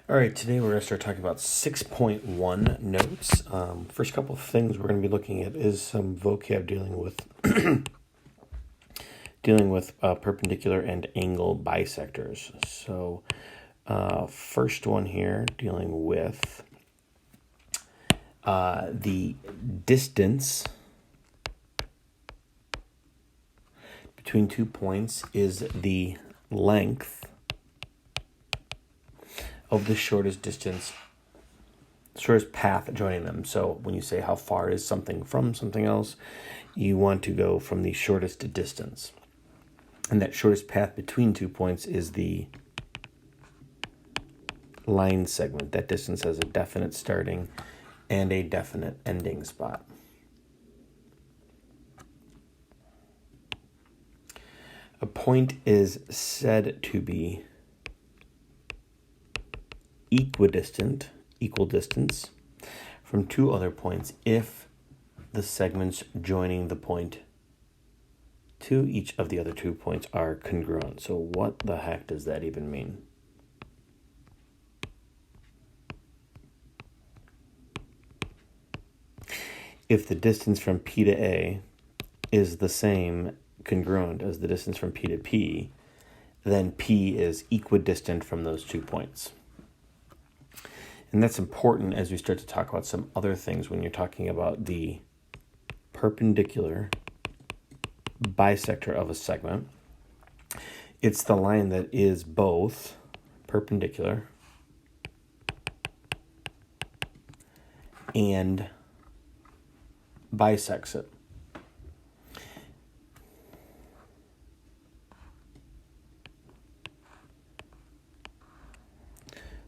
All right, today we're going to start talking about 6.1 notes. First couple of things we're going to be looking at is some vocab dealing with perpendicular and angle bisectors. So, first one here dealing with the distance between 2 points is the length of the shortest path joining them. So when you say how far is something from something else, you want to go from the shortest distance. And that shortest path between 2 points is the line segment. That distance has a definite starting and a definite ending spot. A point is said to be equal distance from two other points if the segments joining the point to each of the other 2 points are congruent. So what the heck does that even mean? If the distance from P to A is the same congruent as the distance from P to P, then P is equidistant from those 2 points. And that's important as we start to talk about some other things when you're talking about the perpendicular bisector of a segment. It's the line that is both perpendicular and bisects it.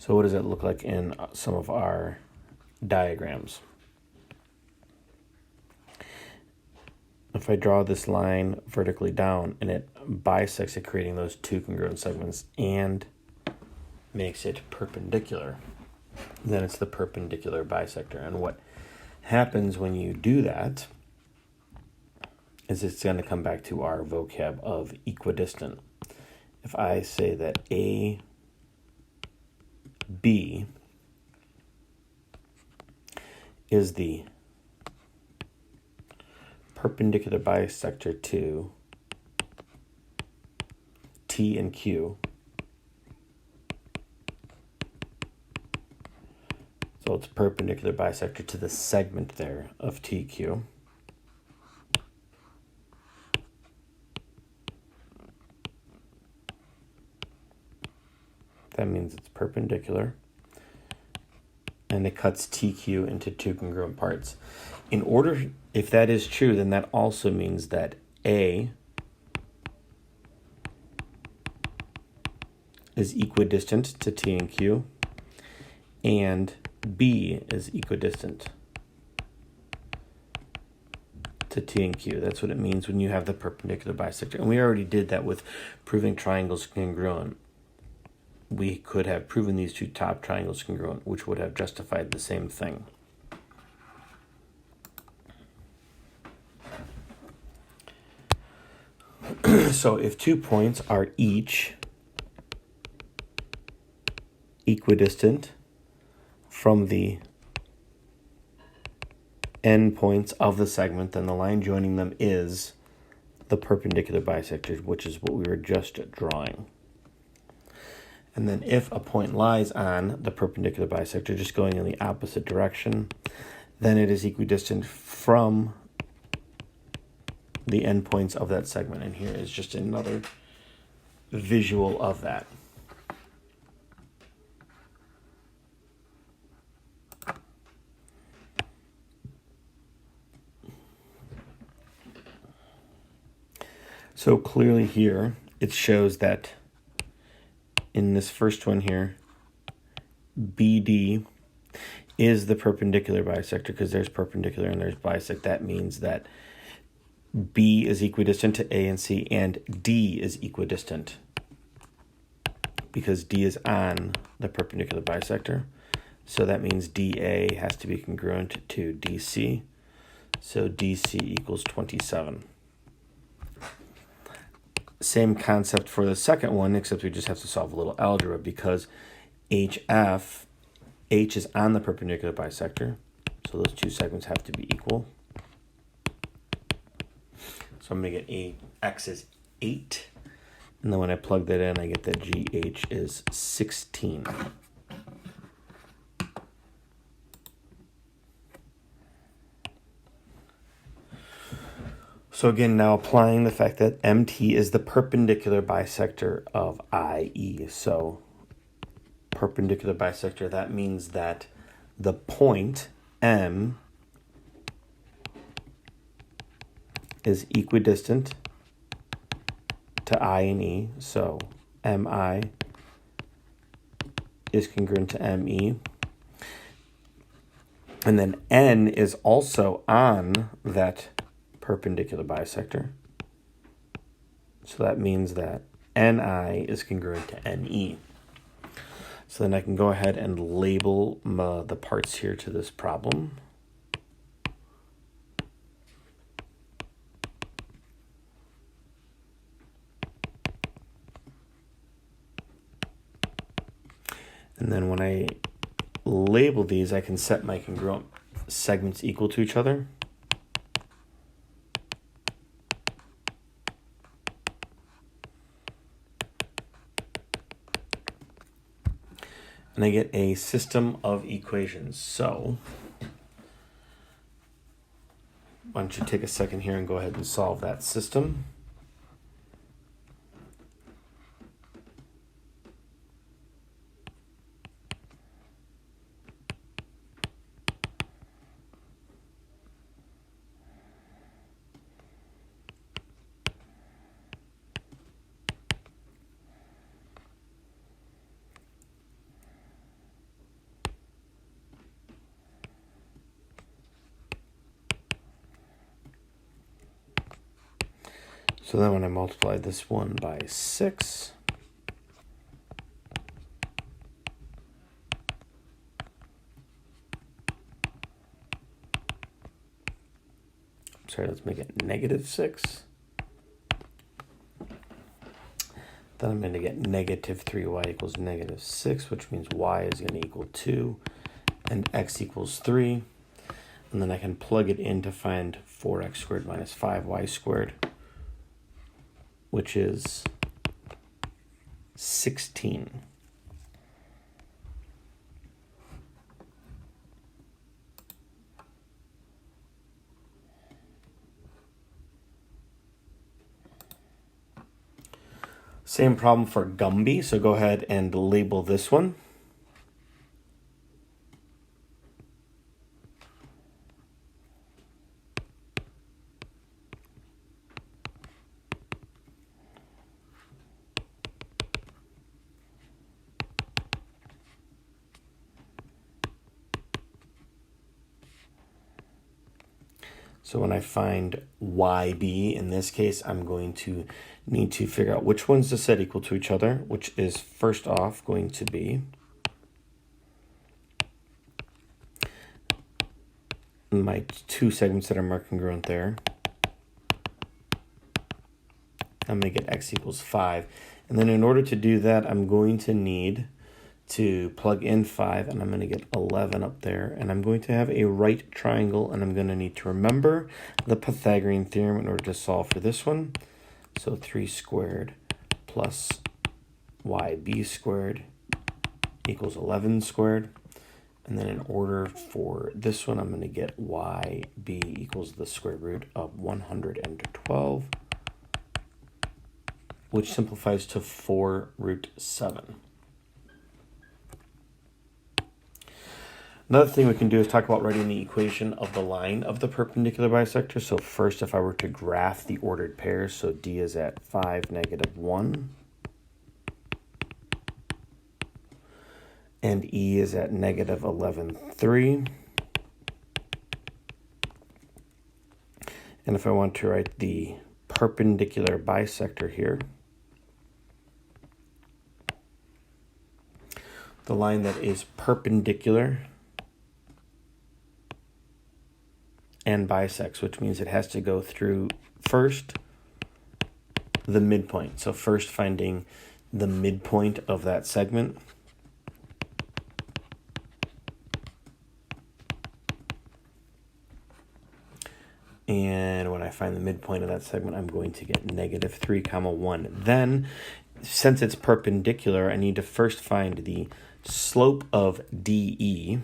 So what does it look like in some of our diagrams? If I draw this line vertically down and it bisects it, creating those 2 congruent segments and makes it perpendicular, then it's the perpendicular bisector. And what happens when you do that is it's going to come back to our vocab of equidistant. If I say that AB is the perpendicular bisector to T and Q, so it's perpendicular bisector to the segment there of TQ. That means it's perpendicular and it cuts TQ into 2 congruent parts. In order, if that is true, then that also means that A is equidistant to T and Q, and B is equidistant to T and Q. That's what it means when you have the perpendicular bisector. And we already did that with proving triangles congruent. We could have proven these 2 top triangles congruent, which would have justified the same thing. So if 2 points are each equidistant from the end points of the segment, then the line joining them is the perpendicular bisector, which is what we were just drawing. And then if a point lies on the perpendicular bisector, just going in the opposite direction, then it is equidistant from the endpoints of that segment. And here is just another visual of that. So clearly here, it shows that in this first one here, BD is the perpendicular bisector because there's perpendicular and there's bisect. That means that B is equidistant to A and C, and D is equidistant because D is on the perpendicular bisector. So that means DA has to be congruent to DC. So DC equals 27. Same concept for the second one, except we just have to solve a little algebra because HF, H is on the perpendicular bisector, so those two segments have to be equal. So I'm going to get X is 8, and then when I plug that in, I get that GH is 16. So again, now applying the fact that MT is the perpendicular bisector of IE. So perpendicular bisector, that means that the point M is equidistant to I and E. So MI is congruent to ME. And then N is also on that perpendicular bisector. So that means that NI is congruent to NE. So then I can go ahead and label the parts here to this problem. And then when I label these, I can set my congruent segments equal to each other. And I get a system of equations. So why don't you take a second here and go ahead and solve that system. So then when I multiply this one by 6, let's make it -6. Then I'm going to get -3y equals -6, which means y is going to equal 2 and x equals 3. And then I can plug it in to find 4x squared minus 5y squared, which is 16. Same problem for Gumby, so go ahead and label this one. So when I find YB, in this case, I'm going to need to figure out which ones to set equal to each other, which is first off going to be my two segments that are marked congruent there. I'm going to get x equals 5. And then in order to do that, I'm going to need to plug in 5, and I'm going to get 11 up there. And I'm going to have a right triangle, and I'm going to need to remember the Pythagorean theorem in order to solve for this one. So 3 squared plus yb squared equals 11 squared. And then in order for this one, I'm going to get yb equals the square root of 112, which simplifies to 4 root 7. Another thing we can do is talk about writing the equation of the line of the perpendicular bisector. So first, if I were to graph the ordered pairs, so D is at 5, -1, and E is at -11, 3. And if I want to write the perpendicular bisector here, the line that is perpendicular and bisects, which means it has to go through first the midpoint. So first finding the midpoint of that segment. I find the midpoint of that segment, I'm going to get negative 3 comma 1. Then, since it's perpendicular, I need to first find the slope of DE.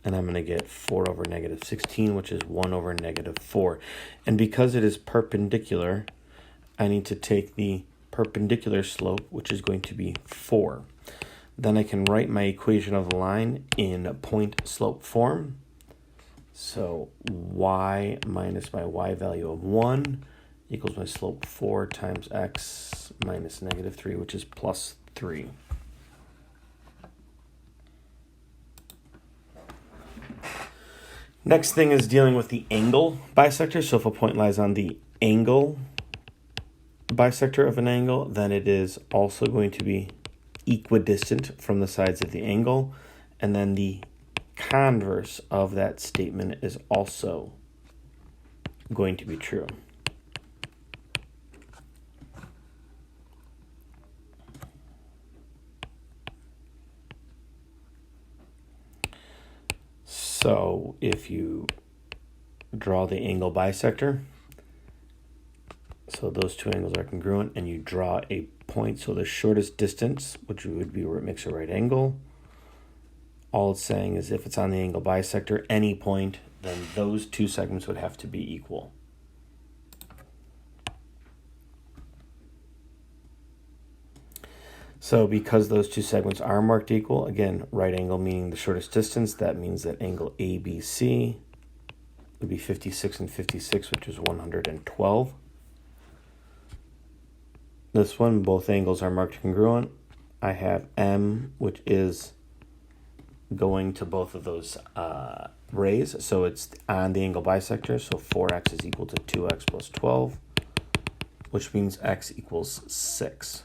And I'm going to get 4 over negative 16, which is 1 over negative 4. And because it is perpendicular, I need to take the perpendicular slope, which is going to be 4. Then I can write my equation of the line in point slope form. So y minus my y value of 1 equals my slope 4 times x minus negative 3, which is plus 3. Next thing is dealing with the angle bisector. So if a point lies on the angle bisector of an angle, then it is also going to be equidistant from the sides of the angle. And then the converse of that statement is also going to be true. So if you draw the angle bisector, so those two angles are congruent, and you draw a point, so the shortest distance, which would be where it makes a right angle, all it's saying is if it's on the angle bisector, any point, then those two segments would have to be equal. So because those two segments are marked equal, again, right angle meaning the shortest distance, that means that angle ABC would be 56 and 56, which is 112. This one, both angles are marked congruent. I have M, which is going to both of those rays, so it's on the angle bisector, so 4x is equal to 2x plus 12, which means x equals 6.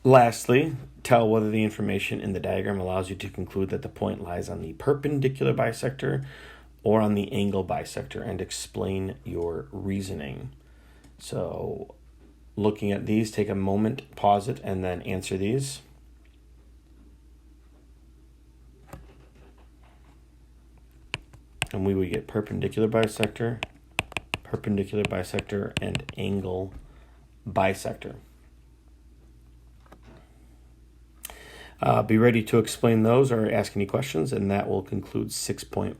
Lastly, tell whether the information in the diagram allows you to conclude that the point lies on the perpendicular bisector or on the angle bisector, and explain your reasoning. So looking at these, take a moment, pause it, and then answer these. And we would get perpendicular bisector, and angle bisector. Be ready to explain those or ask any questions, and that will conclude 6.1.